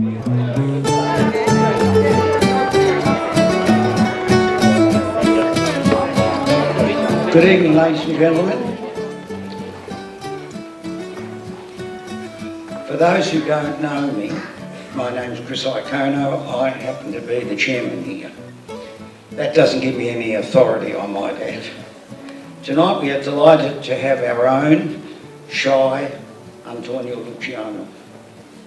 Good evening, ladies and gentlemen. For those who don't know me, my name's Chris Icono. I happen to be the chairman here. That doesn't give me any authority, I might add. Tonight we are delighted to have our own shy Antonio Luciano,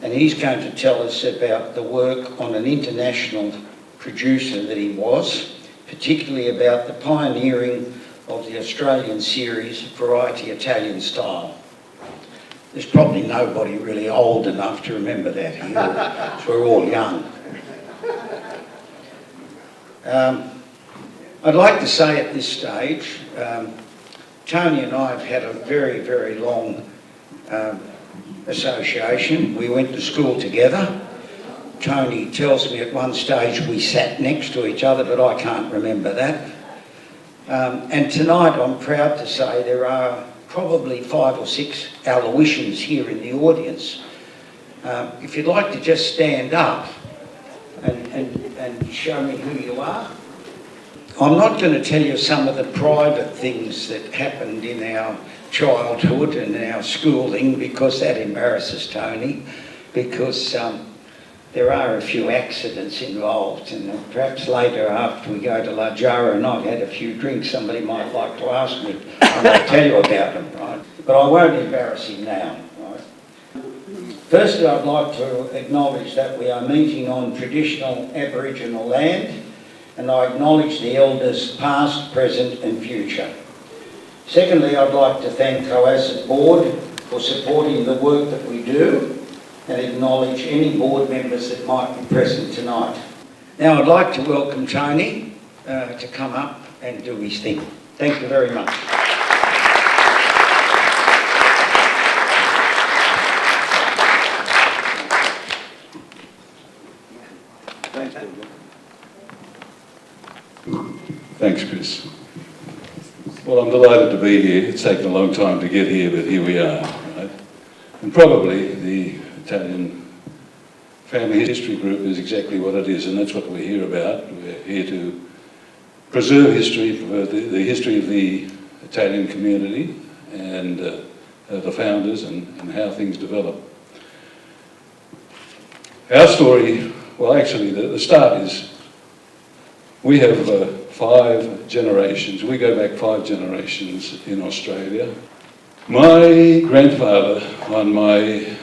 and he's going to tell us about the work on an international producer that he was, particularly about the pioneering of the Australian series Variety Italian Style. There's probably nobody really old enough to remember that here, so we're all young. I'd like to say at this stage, Tony and I have had a very, very long association. We went to school together. Tony tells me at one stage we sat next to each other, but I can't remember that. And tonight I'm proud to say there are probably 5 or 6 Aloysians here in the audience. If you'd like to just stand up and show me who you are. I'm not going to tell you some of the private things that happened in our childhood and our schooling, because that embarrasses Tony, because there are a few accidents involved, and perhaps later after we go to La Jara and I've had a few drinks, somebody might like to ask me and I'll tell you about them, right? But I won't embarrass him now, right? Firstly, I'd like to acknowledge that we are meeting on traditional Aboriginal land, and I acknowledge the elders past, present and future. Secondly, I'd like to thank COASIT Board for supporting the work that we do, and acknowledge any board members that might be present tonight. Now I'd like to welcome Tony to come up and do his thing. Thank you very much. Thanks, Chris. Well, I'm delighted to be here. It's taken a long time to get here, but here we are. Right? And probably the Italian Family History Group is exactly what it is, and that's what we're here about. We're here to preserve history, the history of the Italian community and the founders and how things develop. Our story, well actually the start is, we have 5 generations. We go back 5 generations in Australia. My grandfather on my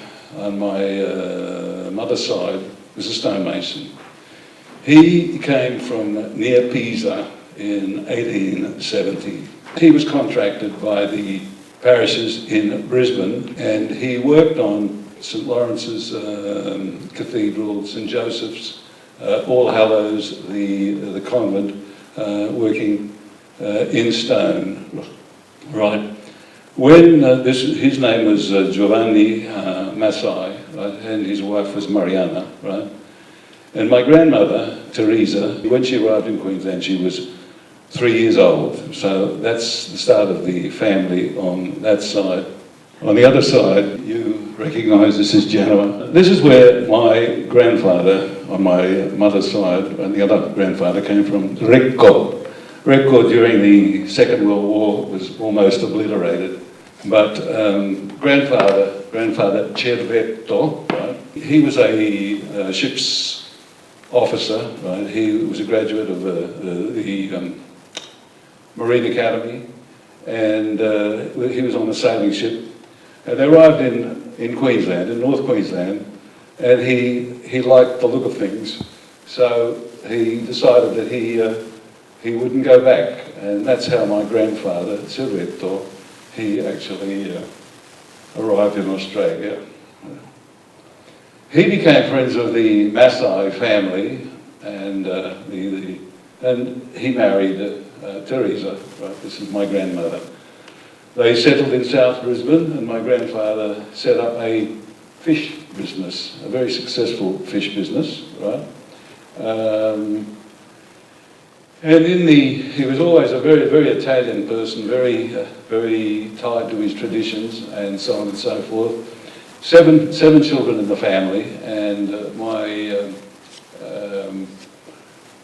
mother's side was a stonemason. He came from near Pisa in 1870. He was contracted by the parishes in Brisbane, and he worked on St Lawrence's Cathedral, St Joseph's, All Hallows, the convent, working in stone, right? When his name was Giovanni Massai, right, and his wife was Mariana, right? And my grandmother, Teresa, when she arrived in Queensland, she was 3 years old. So that's the start of the family on that side. On the other side, you recognise this is Genoa. This is where my grandfather, on my mother's side, and the other grandfather came from, Recco. Recco during the Second World War was almost obliterated. But grandfather Cervetto, right, he was a ship's officer, right? He was a graduate of the Marine Academy, and he was on a sailing ship. And they arrived in Queensland, in North Queensland, and he liked the look of things, so he decided that he wouldn't go back, and that's how my grandfather, Cervetto, he actually arrived in Australia. He became friends of the Massai family, and he married Teresa, right? This is my grandmother. They settled in South Brisbane, and my grandfather set up a fish business, a very successful fish business, right? And he was always a very, very Italian person, very tied to his traditions and so on and so forth. seven children in the family, and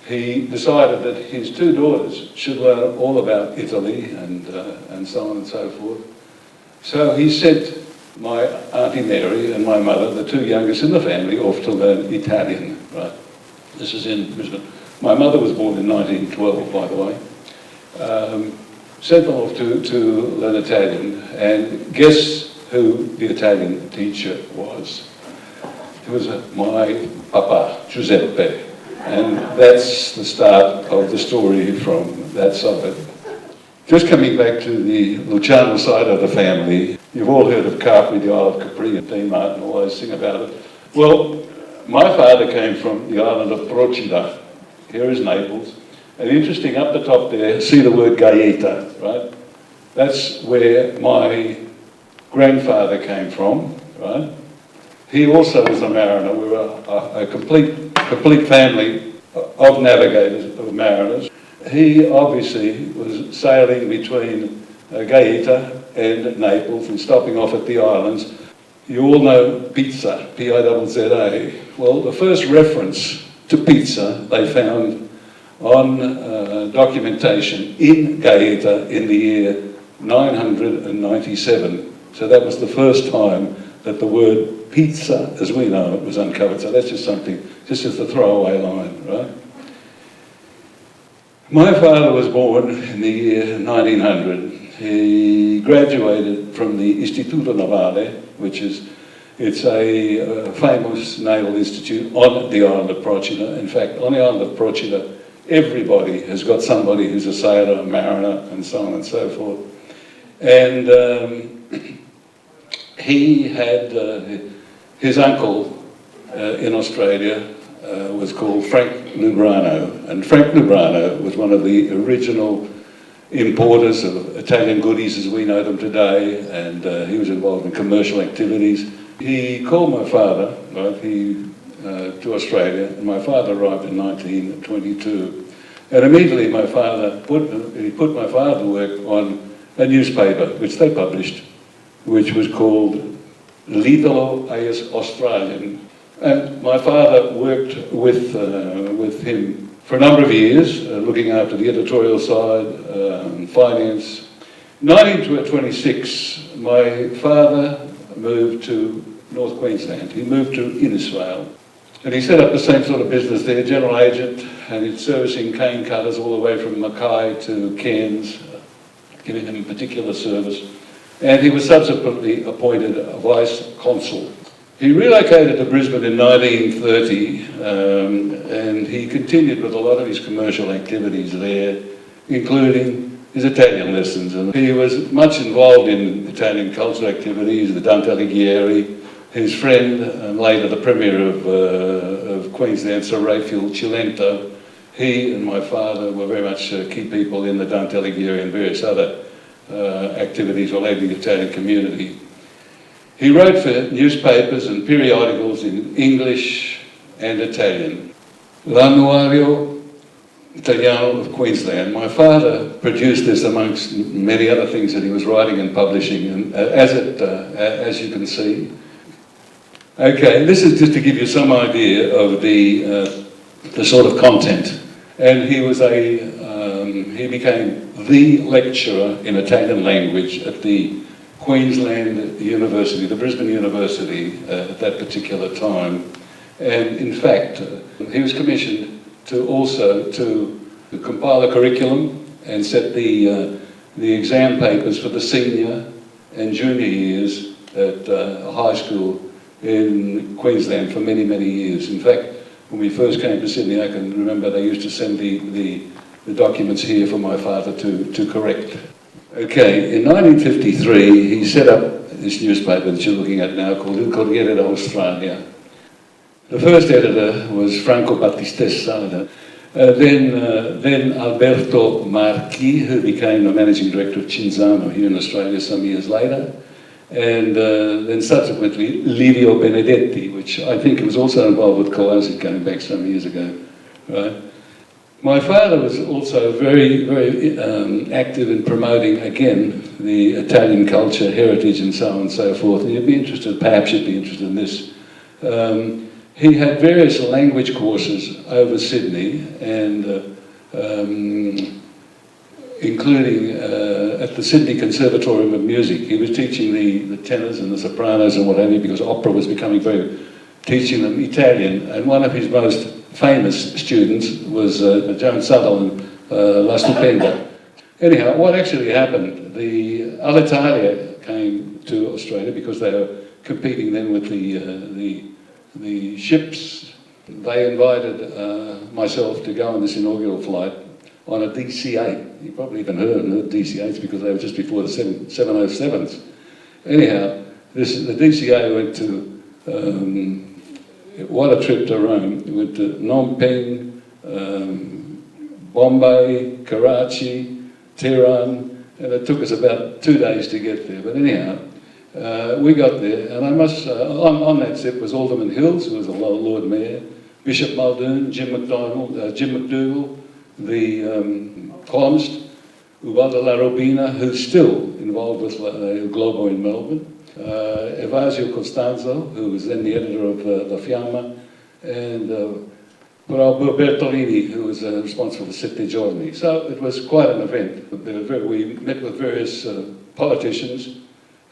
he decided that his two daughters should learn all about Italy and so on and so forth. So he sent my Auntie Mary and my mother, the two youngest in the family, off to learn Italian, right? This is in Brisbane. My mother was born in 1912, by the way. Sent them off to learn Italian, and guess who the Italian teacher was? It was my papa, Giuseppe, and that's the start of the story from that side. Just coming back to the Luciano side of the family, you've all heard of Capri, the Isle of Capri, and Dean Martin always sing about it. Well, my father came from the island of Procida. Here is Naples. And interesting, up the top there, see the word Gaeta, right? That's where my grandfather came from, right? He also was a mariner. We were a complete family of navigators, of mariners. He obviously was sailing between Gaeta and Naples and stopping off at the islands. You all know pizza, P-I-Z-Z-A. Well, the first reference to pizza they found on documentation in Gaeta in the year 997. So that was the first time that the word pizza, as we know it, was uncovered. So that's just something, just as a throwaway line, right? My father was born in the year 1900. He graduated from the Istituto Navale, which is, it's a famous naval institute on the island of Procida. In fact, on the island of Procida, everybody has got somebody who's a sailor, a mariner, and so on and so forth. And he had his uncle in Australia was called Frank Lubrano, and Frank Lubrano was one of the original importers of Italian goodies as we know them today, and he was involved in commercial activities. He called my father, right, to Australia, and my father arrived in 1922. And immediately my father put my father to work on a newspaper which they published, which was called L'Italo AS Australian. And my father worked with him for a number of years, looking after the editorial side, finance. 1926, my father moved to North Queensland. He moved to Innisfail. And he set up the same sort of business there, general agent, and he's servicing cane cutters all the way from Mackay to Cairns, giving them particular service. And he was subsequently appointed a vice consul. He relocated to Brisbane in 1930, and he continued with a lot of his commercial activities there, including his Italian lessons. And he was much involved in Italian cultural activities, the Dante Alighieri. His friend, and later the Premier of Queensland, Sir Raphael Cilento, he and my father were very much key people in the Dante Alighieri and various other activities related to the Italian community. He wrote for newspapers and periodicals in English and Italian. L'Annuario Italiano of Queensland. My father produced this amongst many other things that he was writing and publishing, and as you can see. Okay, this is just to give you some idea of the sort of content. And he was he became the lecturer in Italian language at the Queensland University, the Brisbane University at that particular time. And in fact, he was commissioned to compile a curriculum and set the exam papers for the senior and junior years at a high school in Queensland for many, many years. In fact, when we first came to Sydney, I can remember they used to send the documents here for my father to correct. Okay, in 1953, he set up this newspaper that you're looking at now called Il Corriere d'Australia. The first editor was Franco Battistessa, then Alberto Marchi, who became the managing director of Cinzano here in Australia some years later, and then subsequently Livio Benedetti, which I think was also involved with Colossi going back some years ago, right? My father was also very active in promoting, again, the Italian culture, heritage and so on and so forth. And perhaps you'd be interested in this. He had various language courses over Sydney, and including at the Sydney Conservatorium of Music. He was teaching the tenors and the sopranos and what have you, because opera was becoming teaching them Italian. And one of his most famous students was Joan Sutherland, La Stupenda. Anyhow, what actually happened, the Alitalia came to Australia because they were competing then with the ships. They invited myself to go on this inaugural flight on a DC-8. You probably even heard of the DC-8s because they were just before the 707s. Anyhow, the DC-8 went to, what a trip to Rome. We went to Phnom Penh, Bombay, Karachi, Tehran, and it took us about 2 days to get there. But anyhow, we got there, and I must, on that trip was Alderman Hills, who was the Lord Mayor, Bishop Muldoon, Jim McDougall, the columnist, Ubaldo La Robina, who's still involved with Globo in Melbourne, Evasio Costanzo, who was then the editor of La Fiamma, and Bertolini, who was responsible for Sette Giorni. So it was quite an event. We met with various politicians.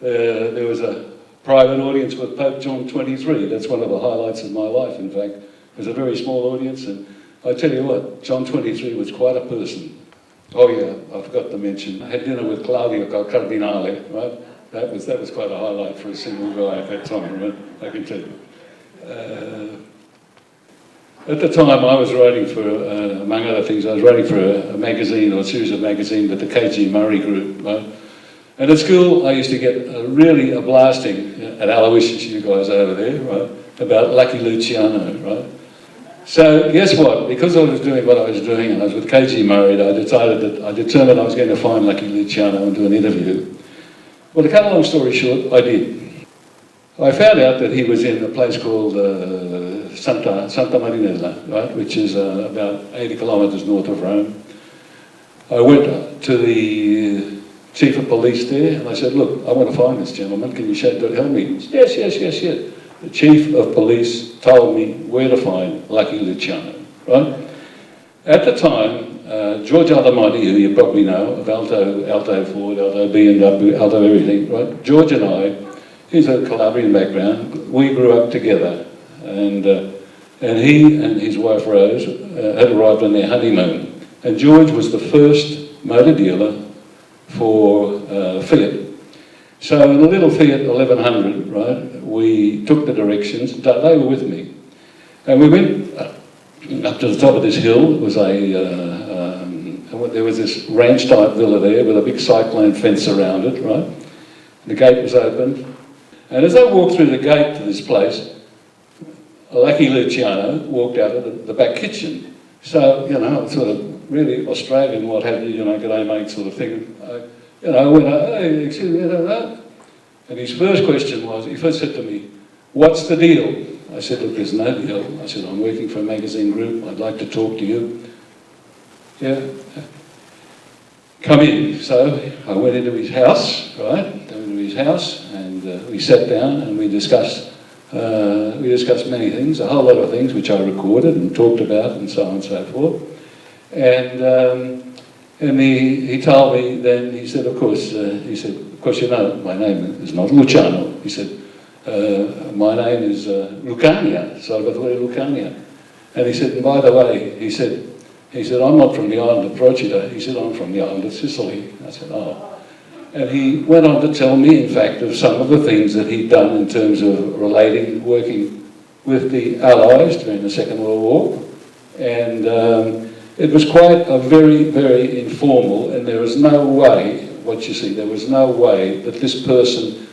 There was a private audience with Pope John XXIII. That's one of the highlights of my life, in fact. It was a very small audience, and I tell you what, John XXIII was quite a person. Oh yeah, I forgot to mention, I had dinner with Claudio Cardinale, right? That was quite a highlight for a single guy at that time, right? I can tell you. At the time I was writing for, among other things, I was writing for a magazine, or a series of magazines with the KG Murray group, right? And at school I used to get really a blasting at Aloysius, you guys over there, right? About Lucky Luciano, right? So guess what? Because I was doing what I was doing, and I was with KG Murray, I determined I was going to find Lucky Luciano and do an interview. Well, to cut a long story short, I did. I found out that he was in a place called Santa Marinella, right, which is about 80 kilometres north of Rome. I went to the chief of police there, and I said, look, I want to find this gentleman. Can you help me? Yes. The chief of police told me where to find Lucky Luciano, right? At the time, George Alamotti, who you probably know, of Alto Ford, Alto BMW, Alto everything, right? George and I, he's a Calabrian background, we grew up together, and he and his wife Rose had arrived on their honeymoon. And George was the first motor dealer for Fiat. So in a little Fiat 1100, right, we took the directions, they were with me. And we went up to the top of this hill. It was there was this ranch-type villa there with a big cyclone fence around it, right? The gate was open. And as I walked through the gate to this place, Lucky Luciano walked out of the back kitchen. So, you know, sort of really Australian, what have you, you know, g'day mate sort of thing. I went, hey, excuse me, and his first question was, he first said to me, what's the deal? I said, look, there's no deal. I said, I'm working for a magazine group, I'd like to talk to you. Yeah, come in. So I went into his house, right? And we sat down and we discussed many things, a whole lot of things which I recorded and talked about and so on and so forth. And he told me then, he said, of course, you know, my name is not Luciano. He said, my name is Lucania, Salvatore Lucania. And he said, and by the way, he said, I'm not from the island of Procida. He said, I'm from the island of Sicily. I said, oh. And he went on to tell me, in fact, of some of the things that he'd done in terms of working with the Allies during the Second World War. And it was quite a very, very informal, and there was no way, there was no way that this person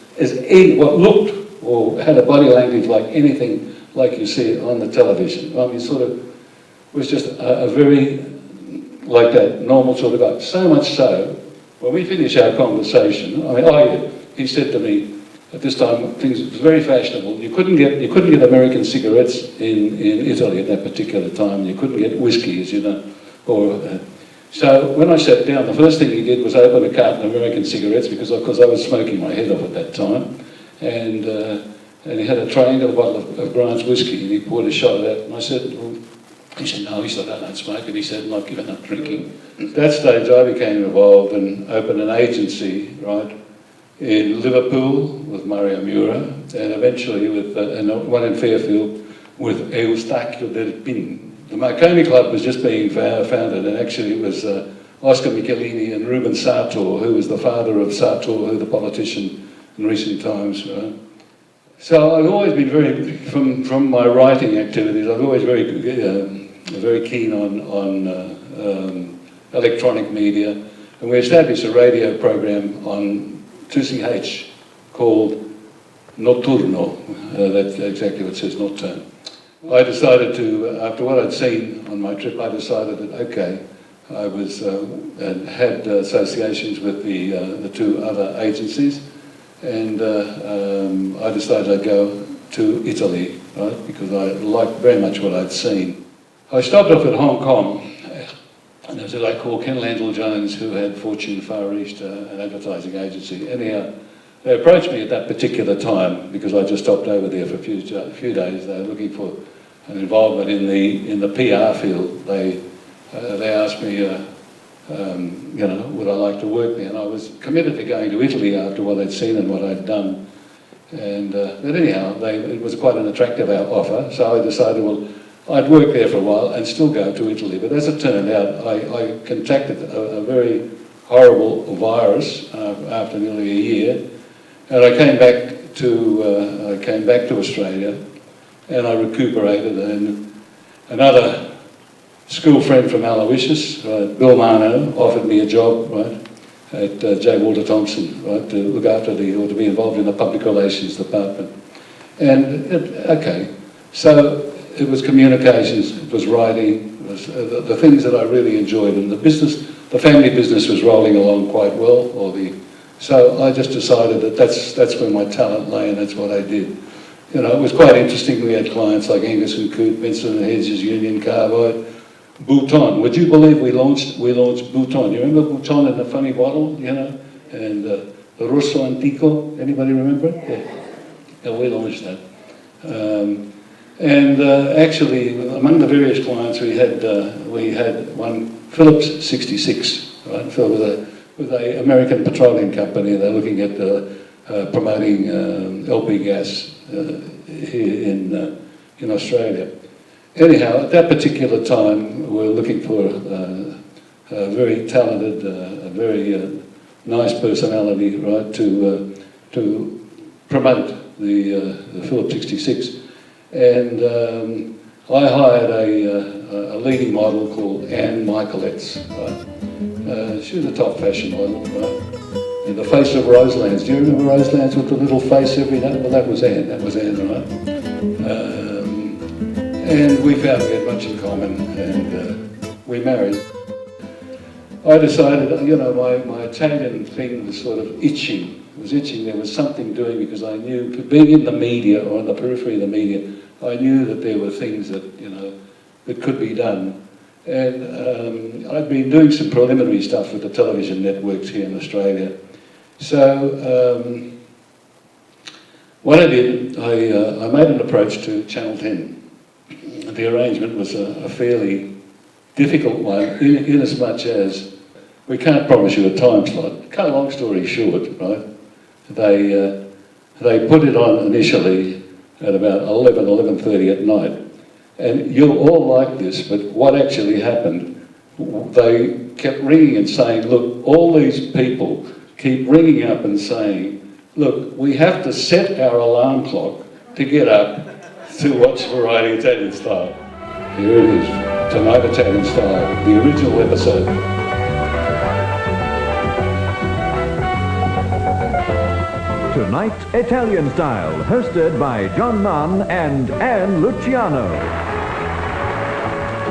what looked or had a body language like anything like you see on the television. I mean, sort of was just a very, like that, normal sort of guy. So much so, when we finished our conversation, he said to me, at this time, it was very fashionable. You couldn't get American cigarettes in Italy at that particular time. You couldn't get whiskey, as you know. So when I sat down, the first thing he did was open a carton of American cigarettes because of course I was smoking my head off at that time, and he had a tray and a bottle of Grant's whiskey, and he poured a shot of that, and I said, well, he said, no, he said, I don't smoke, and he said, I'm not giving up drinking. At that stage I became involved and opened an agency, right, in Liverpool with Mario Mura, and eventually with one in Fairfield with Eustachio del Pin. The Marconi Club was just being founded, and actually it was Oscar Michelini and Ruben Sartor, who was the father of Sartor, who the politician in recent times. Right? So I've always been very, from my writing activities, I've always very keen on electronic media, and we established a radio program on 2CH called Notturno. That's exactly what it says, nocturne. I decided to, after what I'd seen on my trip, I decided that, okay, I was, had associations with the two other agencies, and I decided I'd go to Italy, right, because I liked very much what I'd seen. I stopped off at Hong Kong, and there was a guy called Ken Landell-Jones who had Fortune Far East, an advertising agency. Anyhow, they approached me at that particular time because I just stopped over there for a few days. They were looking for an involvement in the PR field. They asked me, you know, would I like to work there? And I was committed to going to Italy after what I'd seen and what I'd done. And but anyhow, it was quite an attractive offer. So I decided, well, I'd work there for a while and still go to Italy. But as it turned out, I contracted a very horrible virus after nearly a year. And I came back to Australia, and I recuperated. And another school friend from Aloysius, Bill Marno, offered me a job, right, at J. Walter Thompson, right, to look after or to be involved in the public relations department. And okay, so it was communications, it was writing, it was the things that I really enjoyed, and the family business was rolling along quite well. So I just decided that that's where my talent lay, and that's what I did. You know, it was quite interesting. We had clients like Angus and Coote, Benson and Hedges, Union Carbide, Bouton. Would you believe we launched Bouton? You remember Bouton in the funny bottle, you know? And the Rosso Antico, anybody remember it? Yeah, we launched that. Actually, among the various clients, we had one Phillips 66, right? With an American petroleum company. They're looking at promoting LP gas here in Australia. Anyhow, at that particular time, we were looking for a very talented, a very nice personality, right, to promote the Phillips 66. And I hired a leading model called Anne Michaeletts, right? She was a top fashion model, right? In the face of Roselands. Do you remember Roselands with the little face every day? Well, that was Anne, right? And we found we had much in common, and we married. I decided, you know, my Italian thing was sort of itching. It was itching. There was something doing, because I knew, being in the media or on the periphery of the media, I knew that there were things that, you know, that could be done. And I'd been doing some preliminary stuff with the television networks here in Australia. So what I did, I made an approach to Channel 10. The arrangement was a fairly difficult one, in as much as we can't promise you a time slot. Cut a long story short, right? They put it on initially at about 11:30 at night. And you'll all like this, but what actually happened, they kept ringing and saying, look, all these people keep ringing up and saying, look, we have to set our alarm clock to get up to watch Variety Italian Style. Here it is, Tonight Italian Style, the original episode. Tonight Italian Style, hosted by John Mann and Anne Luciano.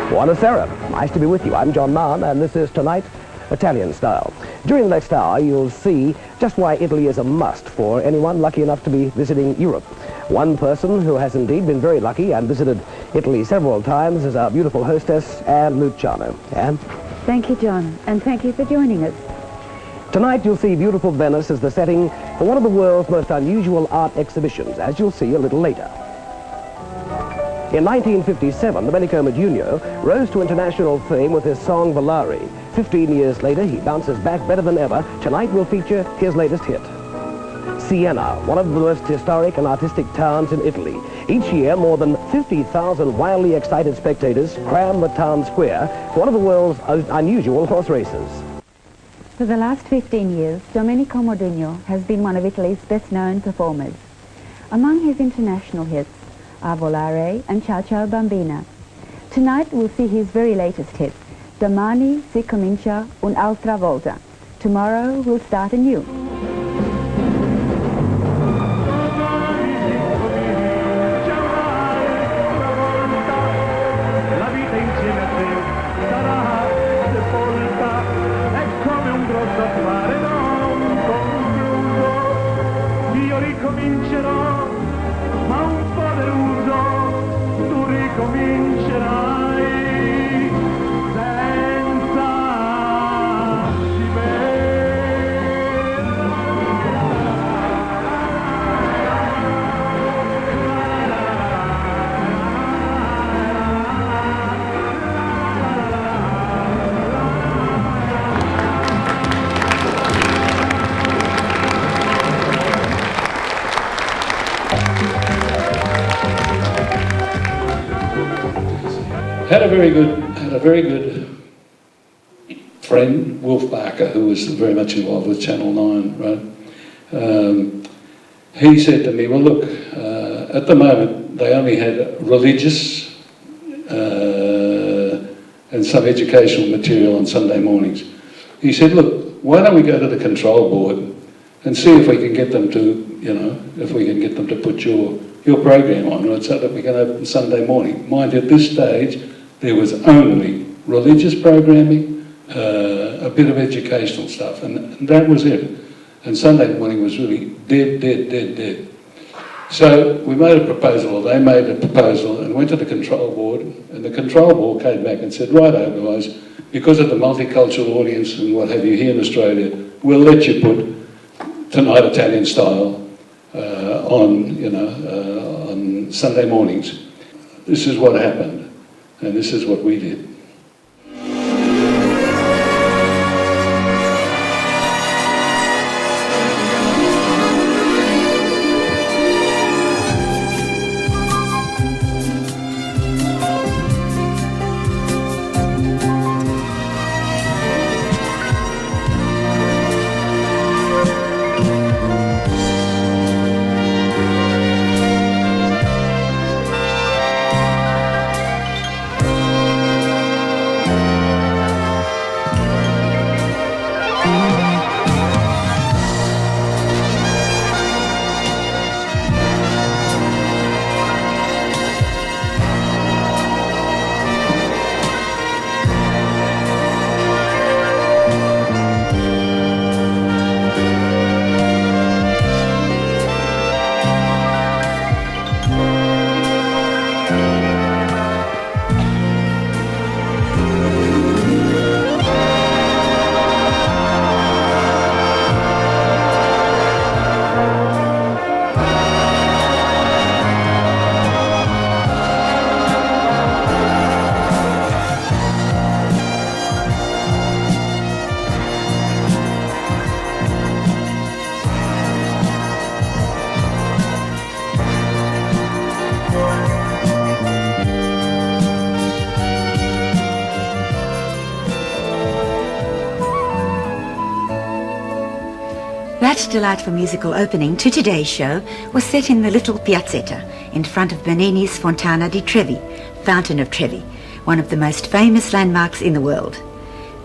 Buonasera, nice to be with you. I'm John Mann, and this is Tonight Italian Style. During the next hour, you'll see just why Italy is a must for anyone lucky enough to be visiting Europe. One person who has indeed been very lucky and visited Italy several times is our beautiful hostess, Anne Luciano. Anne? Thank you, John, and thank you for joining us. Tonight you'll see beautiful Venice as the setting for one of the world's most unusual art exhibitions, as you'll see a little later. In 1957, Domenico Modugno rose to international fame with his song Volare. 15 years later, he bounces back better than ever. Tonight we'll feature his latest hit. Siena, one of the most historic and artistic towns in Italy. Each year, more than 50,000 wildly excited spectators cram the town square for one of the world's unusual horse races. For the last 15 years, Domenico Modugno has been one of Italy's best-known performers. Among his international hits are Volare and Ciao Ciao Bambina. Tonight we'll see his very latest hit, Domani si comincia un'altra volta. Tomorrow we'll start anew. Ricomincerò, ma un po' deluso, tu ricomincerai senza di me. Had a very good friend, Wolf Barker, who was very much involved with Channel 9, right? He said to me, well, look, at the moment they only had religious and some educational material on Sunday mornings. He said, look, why don't we go to the control board and see if we can get them to, if we can get them to put your program on, right, so that we can open Sunday morning. Mind you, at this stage, there was only religious programming, a bit of educational stuff, and that was it. And Sunday morning was really dead. So we made a proposal, or they made a proposal, and went to the control board, and the control board came back and said, righto guys, because of the multicultural audience and what have you here in Australia, we'll let you put Tonight Italian Style on Sunday mornings. This is what happened, and this is what we did. That delightful musical opening to today's show was set in the little piazzetta in front of Bernini's Fontana di Trevi, Fountain of Trevi, one of the most famous landmarks in the world.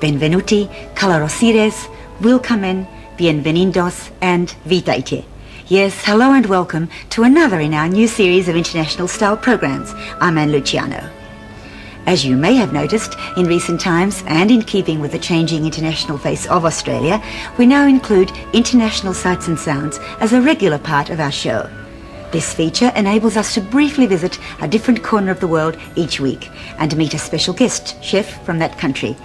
Benvenuti, calorosires, willkommen, bienvenidos, and vitajte. Yes, hello and welcome to another in our new series of international style programs. I'm Anne Luciano. As you may have noticed, in recent times, and in keeping with the changing international face of Australia, we now include international sights and sounds as a regular part of our show. This feature enables us to briefly visit a different corner of the world each week and meet a special guest chef from that country.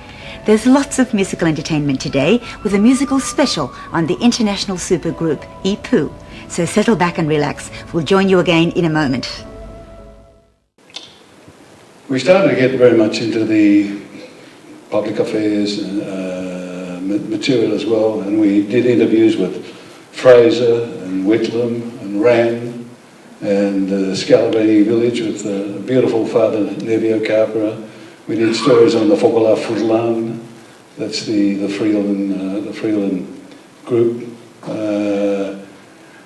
There's lots of musical entertainment today with a musical special on the international supergroup Ipu. So settle back and relax. We'll join you again in a moment. We started to get very much into the public affairs material as well, and we did interviews with Fraser and Whitlam and Rann and Scalabrini village with beautiful Father Nevio Capra. We did stories on the Fokola Futlan, that's the Freeland group.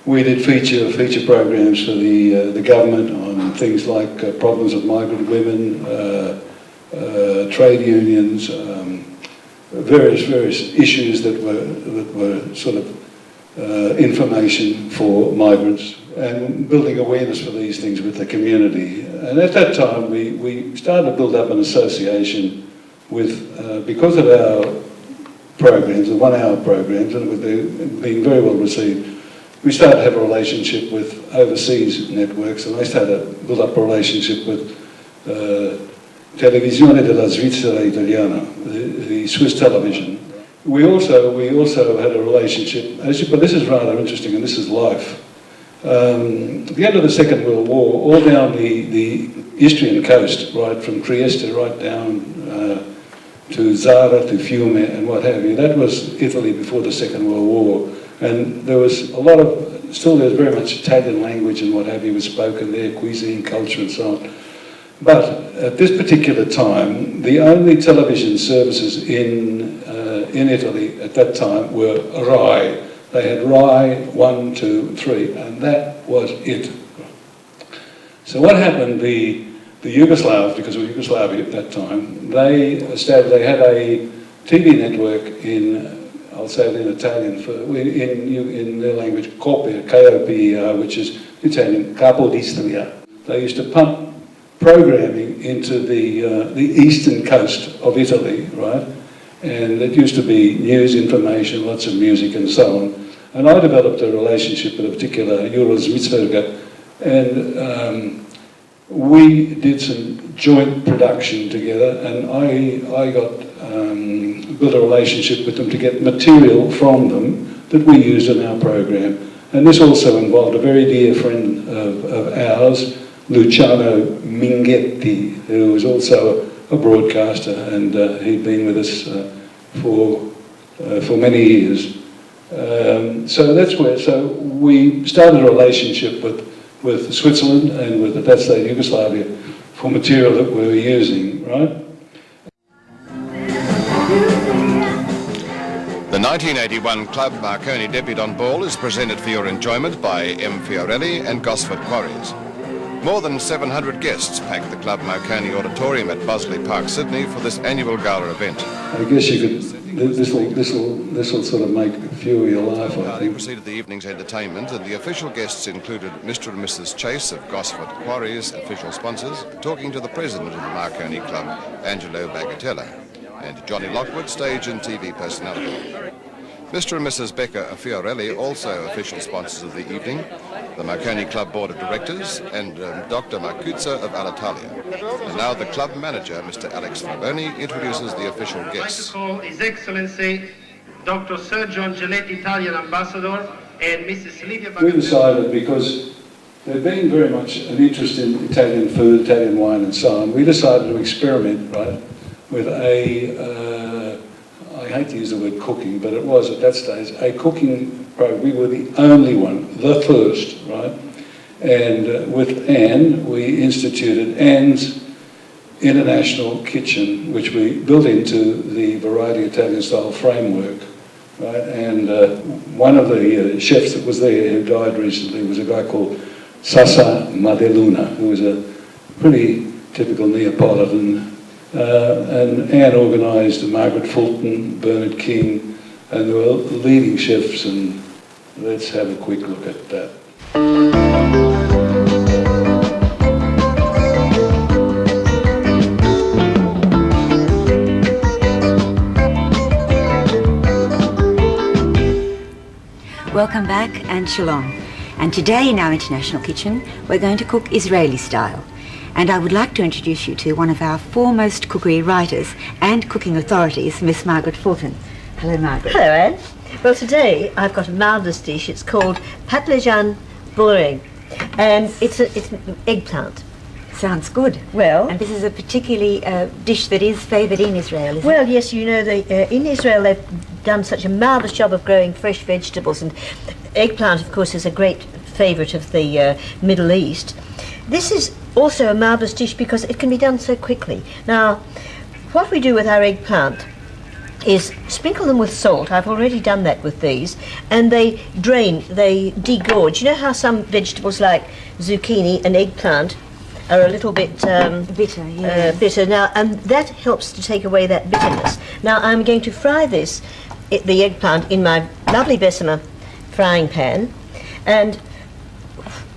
We did feature programs for the government on things like problems of migrant women, trade unions, various issues that were sort of information for migrants, and building awareness for these things with the community. And at that time, we started to build up an association with, because of our programs, the 1 hour programs, and with being very well received, we started to have a relationship with overseas networks, and I started to build up a relationship with Televisione della Svizzera Italiana, the Swiss television. We also had a relationship, but this is rather interesting, and this is life. At the end of the Second World War, all down the Istrian coast, right from Trieste right down to Zara, to Fiume, and what have you, that was Italy before the Second World War. And there was a lot of, still there's very much Italian language and what have you was spoken there, cuisine, culture and so on. But at this particular time, the only television services in Italy at that time were RAI. They had RAI 1, 2, 3, and that was it. So what happened, the Yugoslavs, because of Yugoslavia at that time, they had a TV network in, I'll say it in Italian, in their language, K-O-P-E-R, which is Italian, Capo d'Istria. They used to pump programming into the eastern coast of Italy, right? And it used to be news, information, lots of music and so on. And I developed a relationship with a particular Juris Mitzberger, and we did some joint production together, and I got built a relationship with them to get material from them that we used in our program. And this also involved a very dear friend of ours, Luciano Minghetti, who was also a broadcaster, and he'd been with us for many years. So we started a relationship with Switzerland and with, at that stage, Yugoslavia, for material that we were using, right? The 1981 Club Marconi Debutante Ball is presented for your enjoyment by M. Fiorelli and Gosford Quarries. More than 700 guests packed the Club Marconi Auditorium at Bosley Park, Sydney for this annual gala event. I guess you could, this will sort of make a few of your life, I think. Preceded the evening's entertainment, and the official guests included Mr. and Mrs. Chase of Gosford Quarries, official sponsors, talking to the president of the Marconi Club, Angelo Bagatella, and Johnny Lockwood, stage and TV personality. Mr. and Mrs. Becker of Fiorelli, also official sponsors of the evening, the Marconi Club Board of Directors, and Dr. Marcuzza of Alitalia. And now the club manager, Mr. Alex Faboni, introduces the official guests. I'd like to call His Excellency Dr. Sergio Angeletti, Italian Ambassador, and Mrs. Livia We decided, because there'd been very much an interest in Italian food, Italian wine and so on, we decided to experiment, right, with I hate to use the word cooking, but it was at that stage a cooking program. We were the only one, the first, right? And with Anne, we instituted Anne's International Kitchen, which we built into the Variety Italian Style framework, right? And one of the chefs that was there, who died recently, was a guy called Sasa Madeluna, who was a pretty typical Neapolitan. And Anne organised Margaret Fulton, Bernard King, and they were leading chefs, and let's have a quick look at that. Welcome back and shalom. And today in our international kitchen, we're going to cook Israeli style. And I would like to introduce you to one of our foremost cookery writers and cooking authorities, Miss Margaret Fulton. Hello, Margaret. Hello, Anne. Well, today I've got a marvellous dish. It's called patlıcan boureg, and it's eggplant. Sounds good. Well, And this is a particularly dish that is favoured in Israel, isn't it? well, yes, you know, in Israel they've done such a marvellous job of growing fresh vegetables, and eggplant, of course, is a great favourite of the Middle East. This is also a marvellous dish because it can be done so quickly. Now, what we do with our eggplant is sprinkle them with salt. I've already done that with these, and they drain, they degorge. You know how some vegetables like zucchini and eggplant are a little bit bitter, yeah. bitter now, and that helps to take away that bitterness. Now I'm going to fry the eggplant in my lovely Bessemer frying pan, and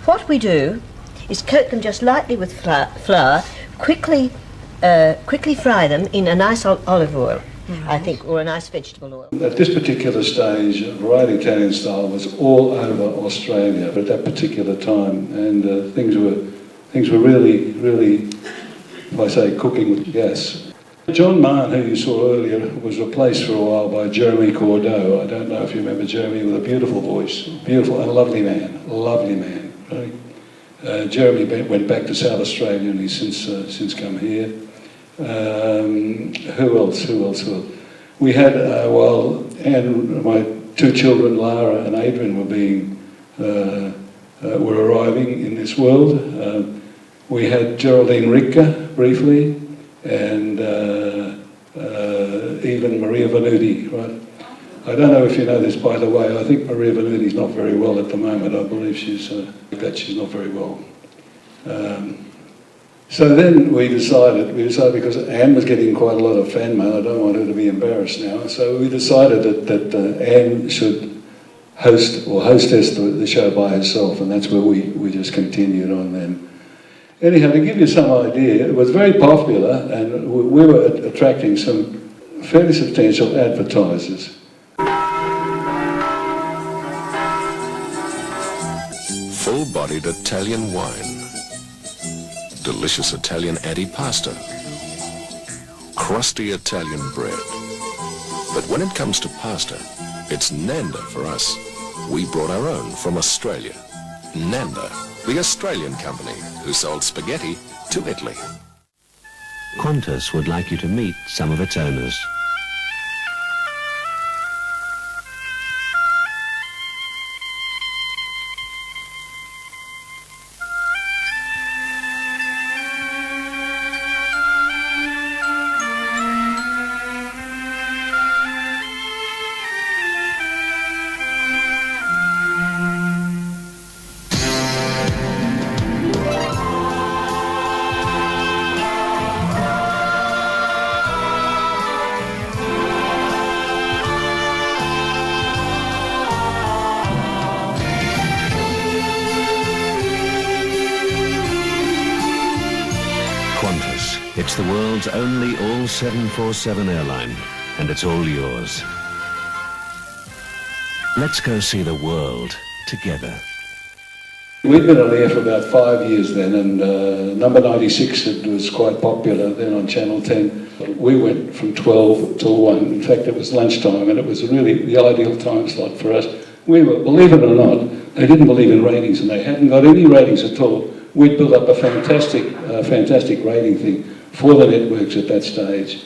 what we do is coat them just lightly with flour, quickly fry them in a nice olive oil, I think, or a nice vegetable oil. At this particular stage, variety Italian style was all over Australia at that particular time, and things were really, if I say, cooking with gas. John Mahon, who you saw earlier, was replaced for a while by Jeremy Cordeaux. I don't know if you remember Jeremy, with a beautiful voice, beautiful and lovely man, right? Jeremy went back to South Australia, and he's since come here. Who else? We had, while my two children, Lara and Adrian, were arriving in this world, we had Geraldine Ritka briefly, and even Maria Venuti, right? I don't know if you know this, by the way. I think Maria Venuti's not very well at the moment. I believe she's not very well. So then we decided because Anne was getting quite a lot of fan mail. I don't want her to be embarrassed now. So we decided that Anne should hostess the show by herself, and that's where we just continued on then. Anyhow, to give you some idea, it was very popular, and we were attracting some fairly substantial advertisers. Full-bodied Italian wine, delicious Italian antipasta, crusty Italian bread. But when it comes to pasta, it's Nanda for us. We brought our own from Australia. Nanda, the Australian company who sold spaghetti to Italy. Qantas would like you to meet some of its owners. It's the world's only all 747 airline, and it's all yours. Let's go see the world together. We'd been on air for about 5 years then, and number 96, it was quite popular then on Channel 10. We went from 12 till 1. In fact, it was lunchtime, and it was really the ideal time slot for us. We were, believe it or not, they didn't believe in ratings, and they hadn't got any ratings at all. We'd built up a fantastic rating thing for the networks at that stage.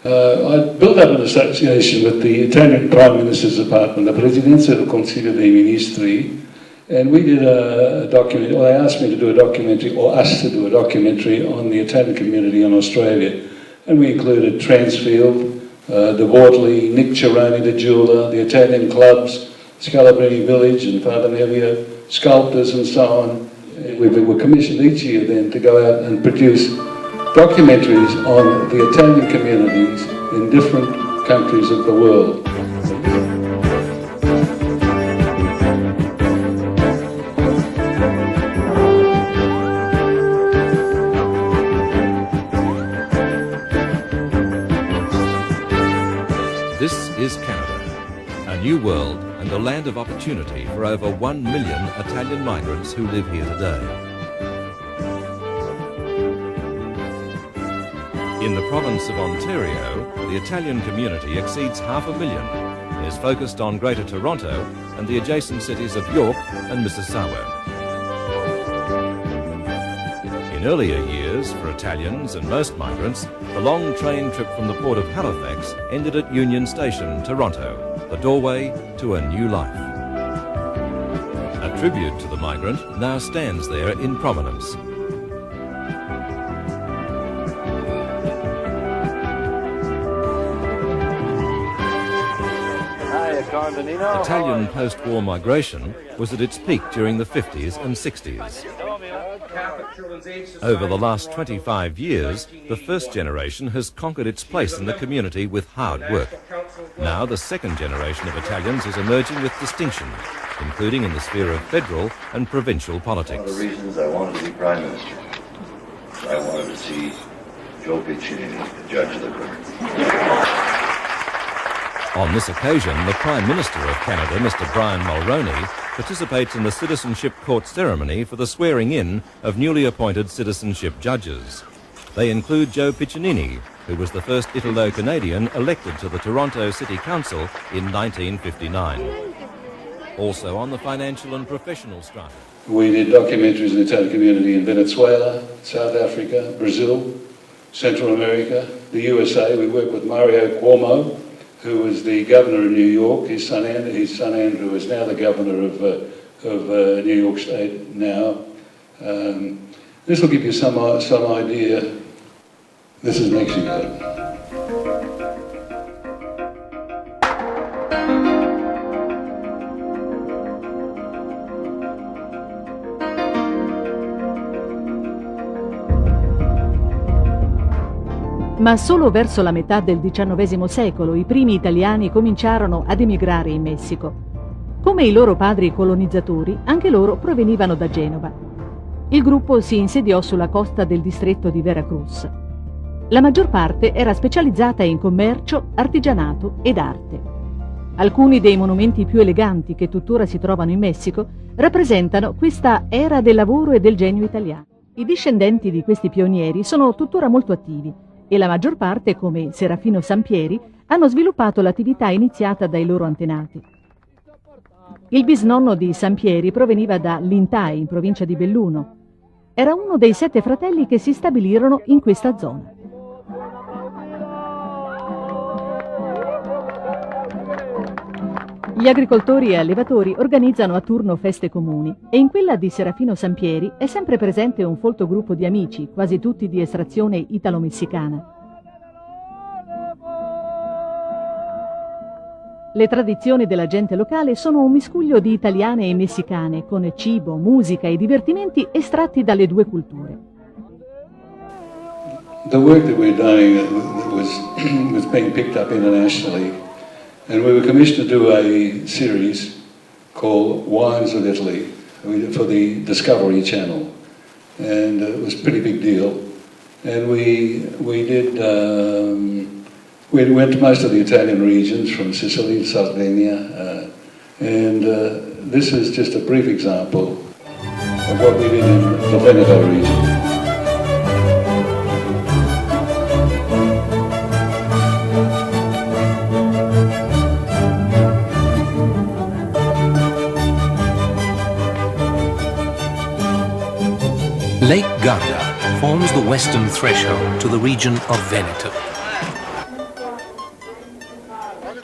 I built up an association with the Italian Prime Minister's Department, the Presidenza del Consiglio dei Ministri, and we did a documentary. Well, they asked me to do a documentary, or us to do a documentary on the Italian community in Australia. And we included Transfield, the Wortley, Nick Cerrone, the jeweller, the Italian clubs, Scalabrini Village and Father Nevia, sculptors and so on. We were commissioned each year then to go out and produce documentaries on the Italian communities in different countries of the world. This is Canada, a new world, and a land of opportunity for over 1 million Italian migrants who live here today. In the province of Ontario, the Italian community exceeds 500,000 and is focused on Greater Toronto and the adjacent cities of York and Mississauga. In earlier years, for Italians and most migrants, the long train trip from the port of Halifax ended at Union Station, Toronto, the doorway to a new life. A tribute to the migrant now stands there in prominence. Italian post-war migration was at its peak during the 50s and 60s. Over the last 25 years, the first generation has conquered its place in the community with hard work. Now the second generation of Italians is emerging with distinction, including in the sphere of federal and provincial politics. One of the reasons I wanted to be Prime Minister, I wanted to see Joe Piccinini, the judge of the court. On this occasion, the Prime Minister of Canada, Mr. Brian Mulroney, participates in the Citizenship Court ceremony for the swearing-in of newly appointed citizenship judges. They include Joe Piccinini, who was the first Italo-Canadian elected to the Toronto City Council in 1959. Also on the financial and professional strata. We did documentaries in the Italian community in Venezuela, South Africa, Brazil, Central America, the USA. We worked with Mario Cuomo, who was the governor of New York. His son Andrew is now the governor of New York State now. This will give you some idea. This is Mexico. Ma solo verso la metà del XIX secolo i primi italiani cominciarono ad emigrare in Messico. Come i loro padri colonizzatori, anche loro provenivano da Genova. Il gruppo si insediò sulla costa del distretto di Veracruz. La maggior parte era specializzata in commercio, artigianato ed arte. Alcuni dei monumenti più eleganti che tuttora si trovano in Messico rappresentano questa era del lavoro e del genio italiano. I discendenti di questi pionieri sono tuttora molto attivi e la maggior parte, come Serafino Sampieri, hanno sviluppato l'attività iniziata dai loro antenati. Il bisnonno di Sampieri proveniva da Lintai, in provincia di Belluno. Era uno dei 7 fratelli che si stabilirono in questa zona. Gli agricoltori e allevatori organizzano a turno feste comuni e in quella di Serafino Sampieri è sempre presente un folto gruppo di amici, quasi tutti di estrazione italo-messicana. Le tradizioni della gente locale sono un miscuglio di italiane e messicane, con cibo, musica e divertimenti estratti dalle due culture. The work that we're doing was being picked up internationally. And we were commissioned to do a series called Wines of Italy for the Discovery Channel. And it was a pretty big deal. And we went to most of the Italian regions, from Sicily to Sardinia. This is just a brief example of what we did in the Veneto region. Lake Garda forms the western threshold to the region of Veneto.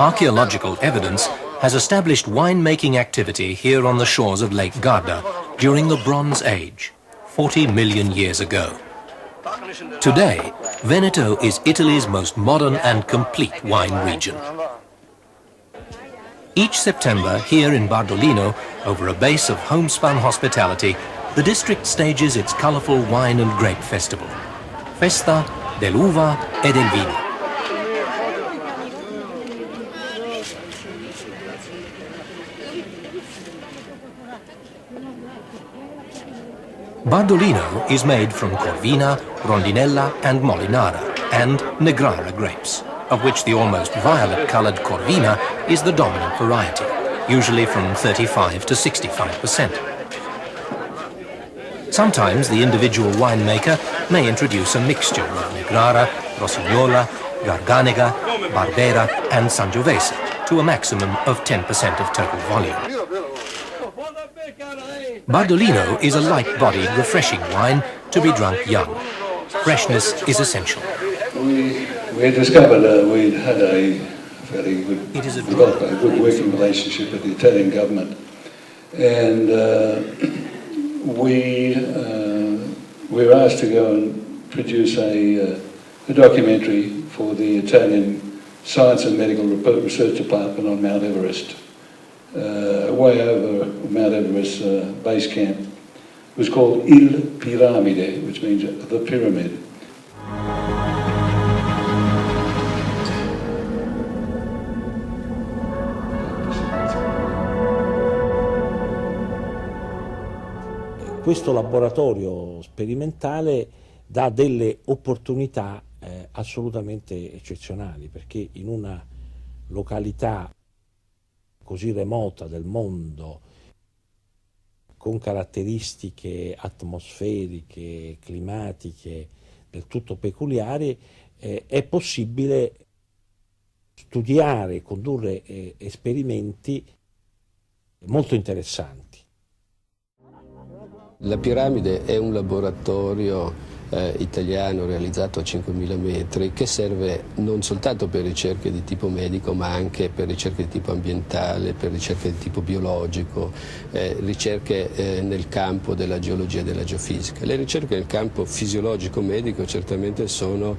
Archaeological evidence has established winemaking activity here on the shores of Lake Garda during the Bronze Age, 40 million years ago. Today, Veneto is Italy's most modern and complete wine region. Each September, here in Bardolino, over a base of homespun hospitality, the district stages its colourful wine and grape festival, Festa dell'Uva e del Vino. Bardolino is made from Corvina, Rondinella and Molinara, and Negrara grapes, of which the almost violet-coloured Corvina is the dominant variety. usually from 35 to 65%. Sometimes the individual winemaker may introduce a mixture of Negrara, Rossignol, Garganega, Barbera and Sangiovese to a maximum of 10% of total volume. Bardolino is a light-bodied, refreshing wine to be drunk young. Freshness is essential. We discovered we'd had a very good, developed a good working relationship with the Italian government, and we were asked to go and produce a documentary for the Italian Science and Medical Research Department on Mount Everest, way over Mount Everest base camp. It was called Il Piramide, which means the pyramid. Questo laboratorio sperimentale dà delle opportunità assolutamente eccezionali, perché in una località così remota del mondo, con caratteristiche atmosferiche, climatiche del tutto peculiari, è possibile studiare e condurre esperimenti molto interessanti. La piramide è un laboratorio italiano realizzato a 5.000 metri che serve non soltanto per ricerche di tipo medico ma anche per ricerche di tipo ambientale, per ricerche di tipo biologico, ricerche nel campo della geologia e della geofisica. Le ricerche nel campo fisiologico-medico certamente sono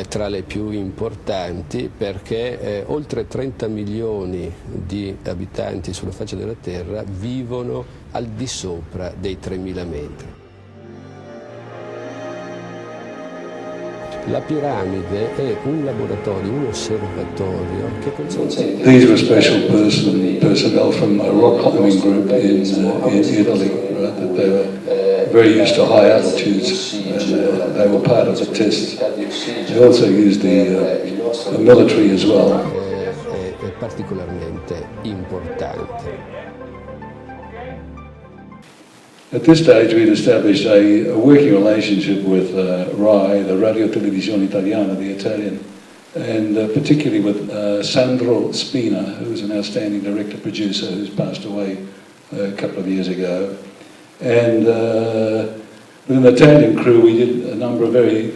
tra le più importanti perché oltre 30 milioni di abitanti sulla faccia della Terra vivono al di sopra dei 3.000 metri. La piramide è un laboratorio, un osservatorio che consente... These were special personnel from a rock climbing group in Italy, right? That they were very used to high altitudes, and they were part of the test. They also used the military as well. È particolarmente importante. At this stage, we'd established a working relationship with RAI, the Radio Televisione Italiana, the Italian, and particularly with Sandro Spina, who was an outstanding director-producer who's passed away a couple of years ago. And with an Italian crew, we did a number of very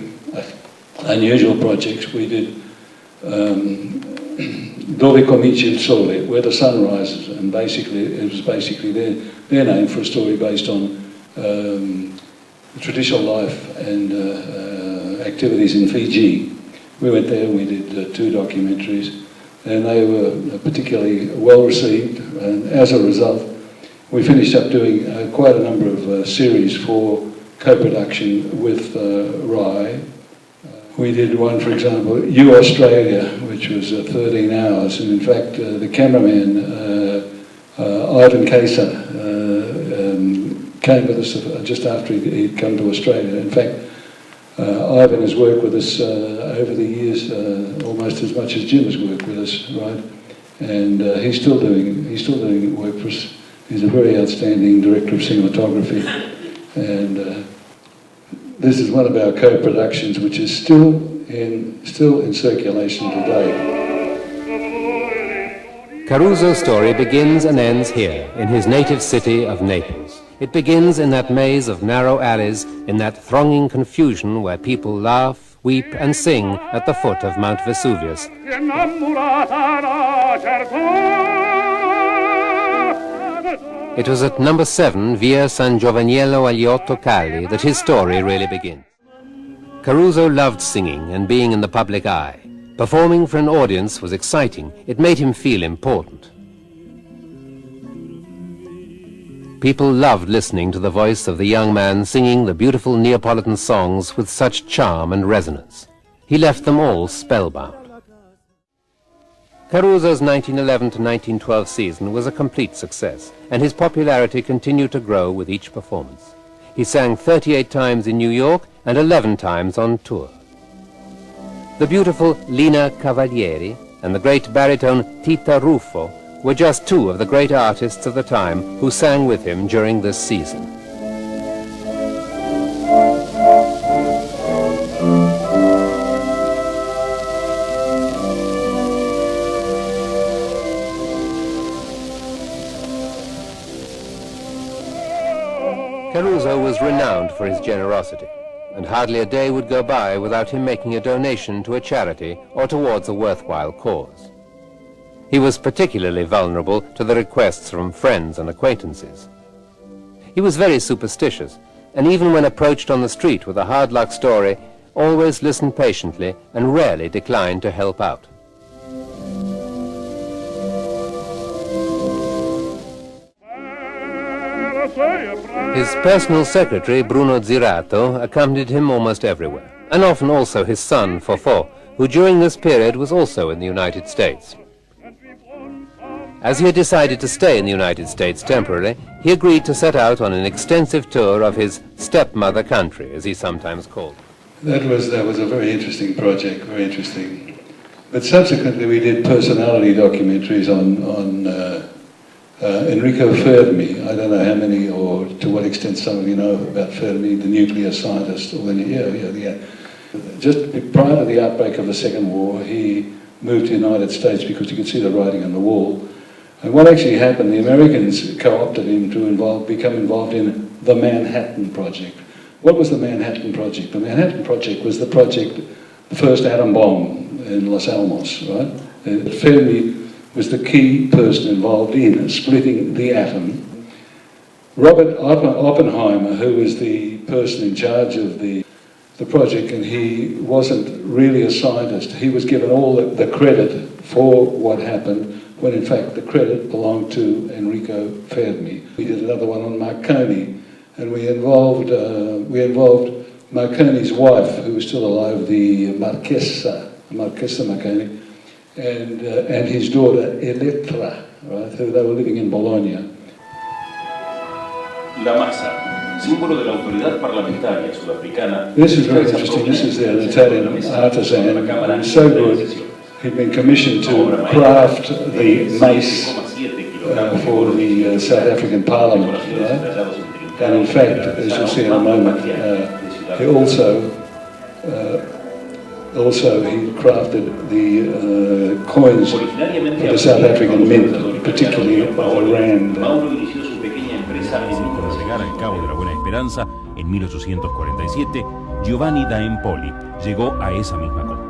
unusual projects. We did Dove comincia il sole, where the sun rises, and basically it was basically their name for a story based on traditional life and activities in Fiji. We went there and we did 2 documentaries, and they were particularly well received, and as a result we finished up doing quite a number of series for co-production with RAI. We did one, for example, You Australia, which was 13 hours, and in fact the cameraman, Ivan Kesa, came with us just after he'd come to Australia. In fact, Ivan has worked with us over the years almost as much as Jim has worked with us, right? And he's still doing work for us. He's a very outstanding director of cinematography, and this is one of our co-productions which is still in circulation today. Caruso's story begins and ends here, in his native city of Naples. It begins in that maze of narrow alleys, in that thronging confusion where people laugh, weep and sing at the foot of Mount Vesuvius. It was at number 7, Via San Giovaniello agli Otto Calli, that his story really begins. Caruso loved singing and being in the public eye. Performing for an audience was exciting. It made him feel important. People loved listening to the voice of the young man singing the beautiful Neapolitan songs with such charm and resonance. He left them all spellbound. Caruso's 1911 to 1912 season was a complete success, and his popularity continued to grow with each performance. He sang 38 times in New York and 11 times on tour. The beautiful Lina Cavalieri and the great baritone Tita Ruffo were just two of the great artists of the time who sang with him during this season. Caruso was renowned for his generosity, and hardly a day would go by without him making a donation to a charity or towards a worthwhile cause. He was particularly vulnerable to the requests from friends and acquaintances. He was very superstitious, and even when approached on the street with a hard luck story, always listened patiently and rarely declined to help out. His personal secretary, Bruno Zirato, accompanied him almost everywhere, and often also his son, Fofo, who during this period was also in the United States. As he had decided to stay in the United States temporarily, he agreed to set out on an extensive tour of his stepmother country, as he sometimes called it. That was a very interesting project, very interesting. But subsequently we did personality documentaries on Enrico Fermi. I don't know how many or to what extent some of you know about Fermi, the nuclear scientist. Yeah. Just prior to the outbreak of the Second War, he moved to the United States because you could see the writing on the wall. And what actually happened, the Americans co-opted him to become involved in the Manhattan Project. What was the Manhattan Project? The Manhattan Project was the project, the first atom bomb in Los Alamos, right? Fermi was the key person involved in splitting the atom. Robert Oppenheimer, who was the person in charge of the project, and he wasn't really a scientist, he was given all the credit for what happened, when in fact the credit belonged to Enrico Fermi. We did another one on Marconi, and we involved Marconi's wife, who was still alive, the Marchesa Marconi, and his daughter Elettra, right, who they were living in Bologna. La masa, símbolo de la autoridad parlamentaria sudafricana. This is very interesting. This is an Italian artisan. He's so good. He'd been commissioned to craft the mace for the South African Parliament, right? And in fact, as you'll see in a moment, he also he crafted the coins for the South African Mint, particularly the rand. Mauro inició su pequeña empresa al llegar al Cabo de la Buena Esperanza en 1847. Giovanni da Empoli llegó a esa misma costa.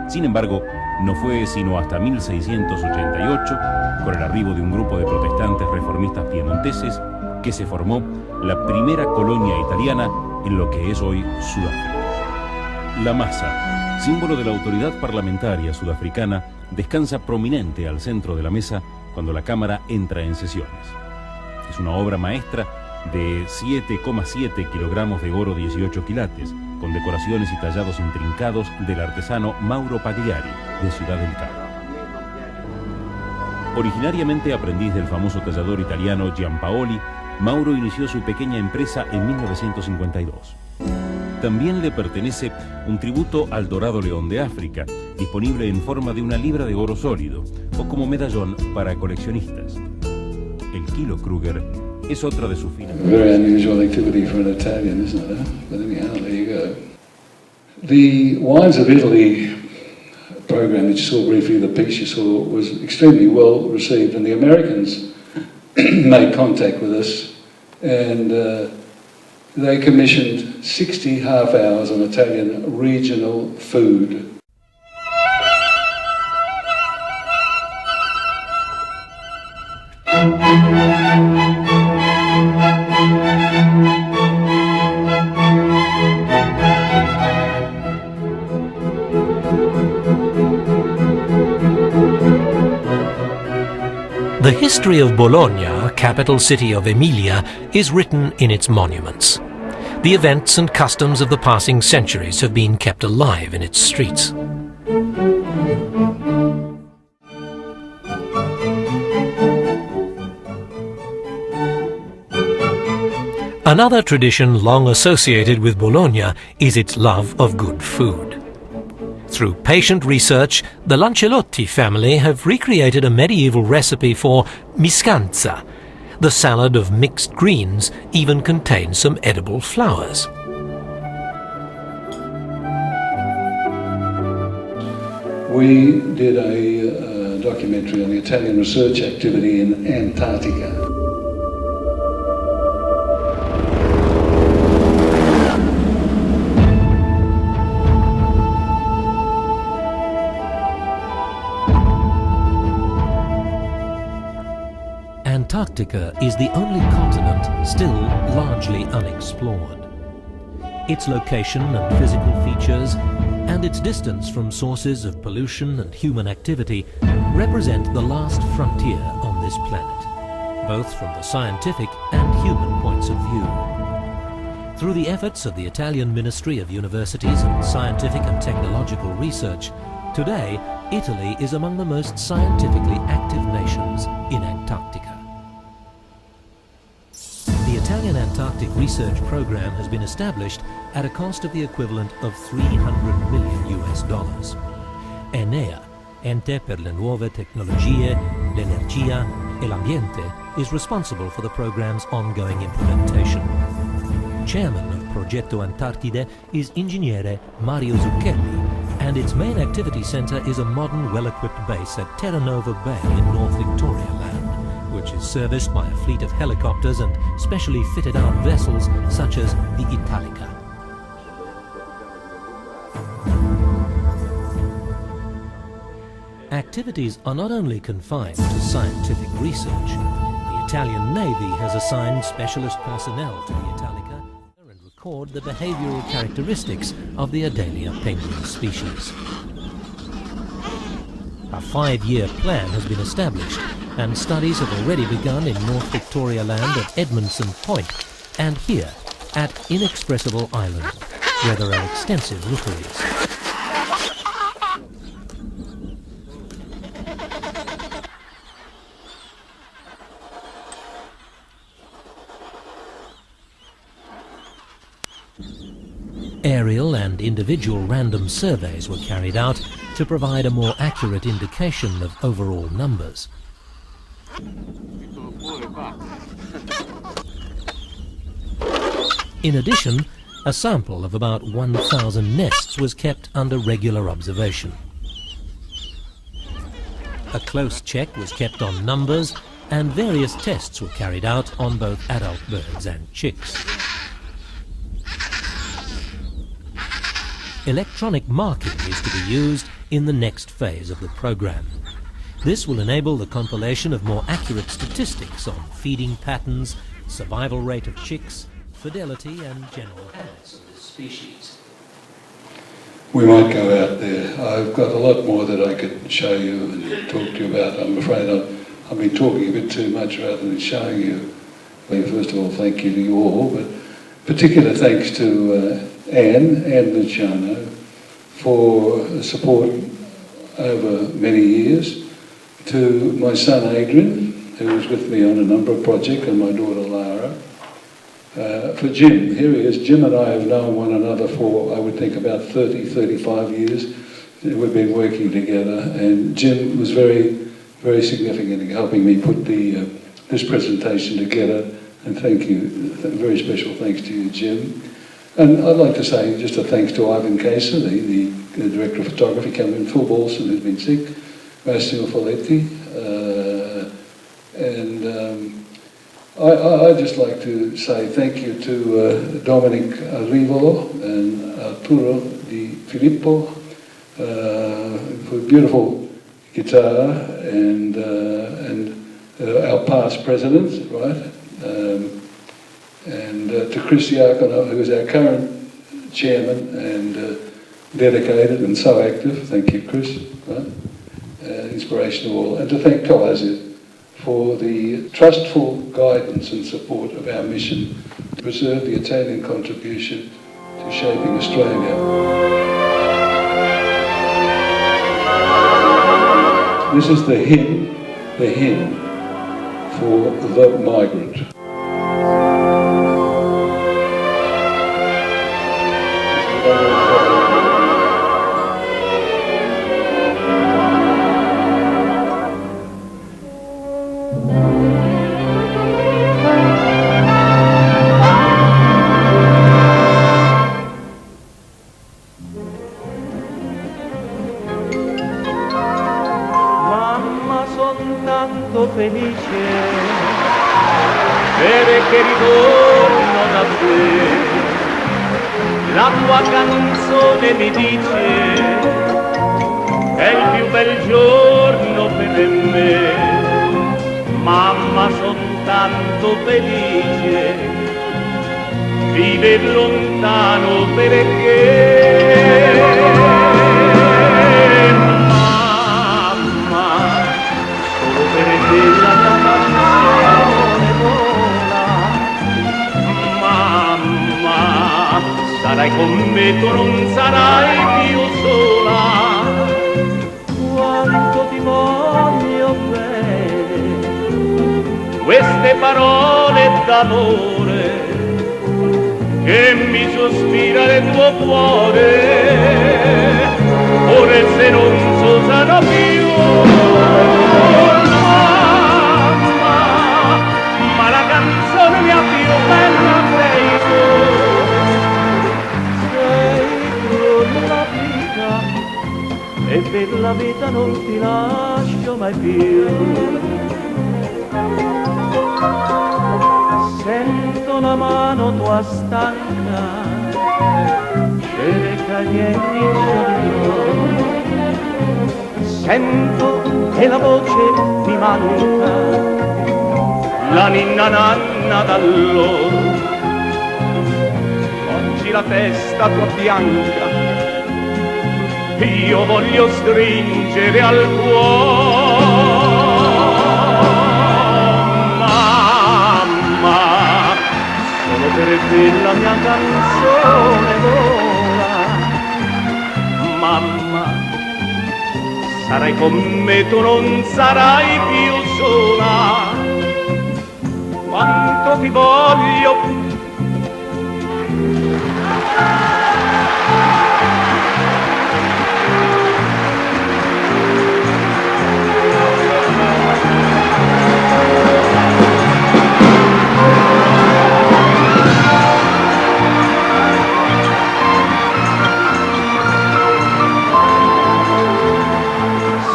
Sin embargo, no fue sino hasta 1688, con el arribo de un grupo de protestantes reformistas piemonteses, que se formó la primera colonia italiana en lo que es hoy Sudáfrica. La masa, símbolo de la autoridad parlamentaria sudafricana, descansa prominente al centro de la mesa cuando la Cámara entra en sesiones. Es una obra maestra de 7,7 kilogramos de oro 18 quilates, con decoraciones y tallados intrincados del artesano Mauro Pagliari, de Ciudad del Cabo. Originariamente aprendiz del famoso tallador italiano Giampaoli, Mauro inició su pequeña empresa en 1952. También le pertenece un tributo al dorado león de África, disponible en forma de una libra de oro sólido o como medallón para coleccionistas. El Kilo Kruger es otra de sus finas. Very unusual activity for an Italian, isn't it? But anyhow, there you go. The Wines of Italy program that you saw briefly, the piece you saw, was extremely well received, and the Americans made contact with us, and they commissioned 60 half hours on Italian regional food. The history of Bologna, capital city of Emilia, is written in its monuments. The events and customs of the passing centuries have been kept alive in its streets. Another tradition long associated with Bologna is its love of good food. Through patient research, the Lancelotti family have recreated a medieval recipe for miscanza. The salad of mixed greens even contains some edible flowers. We did a documentary on the Italian research activity in Antarctica. Antarctica is the only continent still largely unexplored. Its location and physical features, and its distance from sources of pollution and human activity, represent the last frontier on this planet, both from the scientific and human points of view. Through the efforts of the Italian Ministry of Universities and Scientific and Technological Research, today Italy is among the most scientifically active nations in Antarctica. The Italian Antarctic Research Program has been established at a cost of the equivalent of $300 million US. ENEA, Ente per le Nuove Tecnologie, l'Energia e l'Ambiente, is responsible for the program's ongoing implementation. Chairman of Progetto Antartide is Ingegnere Mario Zucchelli, and its main activity centre is a modern, well-equipped base at Terranova Bay in North Victoria Land, which is serviced by a fleet of helicopters and specially fitted-out vessels such as the Italica. Activities are not only confined to scientific research. The Italian Navy has assigned specialist personnel to the Italica and record the behavioural characteristics of the Adalia penguin species. A 5-year plan has been established, and studies have already begun in North Victoria Land at Edmondson Point and here at Inexpressible Island, where there are extensive rookeries. Aerial and individual random surveys were carried out to provide a more accurate indication of overall numbers. In addition, a sample of about 1,000 nests was kept under regular observation. A close check was kept on numbers, and various tests were carried out on both adult birds and chicks. Electronic marking is to be used in the next phase of the program. This will enable the compilation of more accurate statistics on feeding patterns, survival rate of chicks, fidelity and general habits of this species. We might go out there. I've got a lot more that I could show you and talk to you about. I'm afraid I've been talking a bit too much rather than showing you. First of all, thank you to you all, but particular thanks to Anne Luciano for support over many years, to my son Adrian, who was with me on a number of projects, and my daughter Lara, for Jim. Here he is. Jim and I have known one another for, I would think, about 35 years. We've been working together, and Jim was very, very significant in helping me put this presentation together, and thank you. Very special thanks to you, Jim. And I'd like to say just a thanks to Ivan Kayser, the Director of Photography, Cameron Fulbalson, who's been sick, Massimo Folletti, I'd just like to say thank you to Dominic Rivolo and Arturo Di Filippo for beautiful guitar, and our past presidents, right? And to Chris Diacono, who is our current chairman and dedicated and so active. Thank you, Chris. Right? Inspirational. And to thank Tolazit for the trustful guidance and support of our mission to preserve the Italian contribution to shaping Australia. This is the hymn for the migrant. che ritorno da te. La tua canzone mi dice è il più bel giorno per me. Mamma, son tanto felice, viver lontano perché. Mamma, solo per te la mia canzone vola. Mamma, sarai con me, tu non sarai più sola. Quanto ti voglio bene, queste parole d'amore che mi sospira il tuo cuore, ora se non so sarà più. Mamma, ma la canzone mia più bella sei tu. La vita, e per la vita non ti lascio mai più. Sento la mano tua stanca che reca i miei giorni. Sento che la voce mi manca, la ninna nanna d'allora. Oggi la testa tua bianca io voglio stringere al cuore. Mamma, solo per te la mia canzone vola. Mamma, sarai con me, tu non sarai più sola. Quanto ti voglio.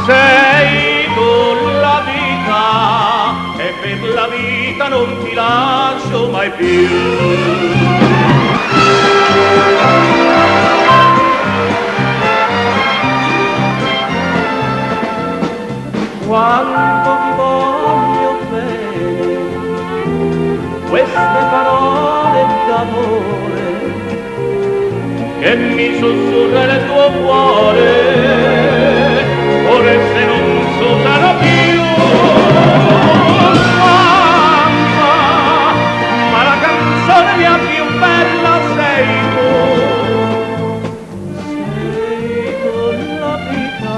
Sei tu la vita e per la vita non ti lascio mai più. Quanto ti voglio bene, queste parole d'amore che mi sussurra nel tuo cuore, ora se non so sarà più. Mamma, ma la canzone mia più bella sei tu. Sei tu la vita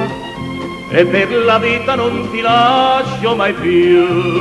e per la vita non ti lascio mai più.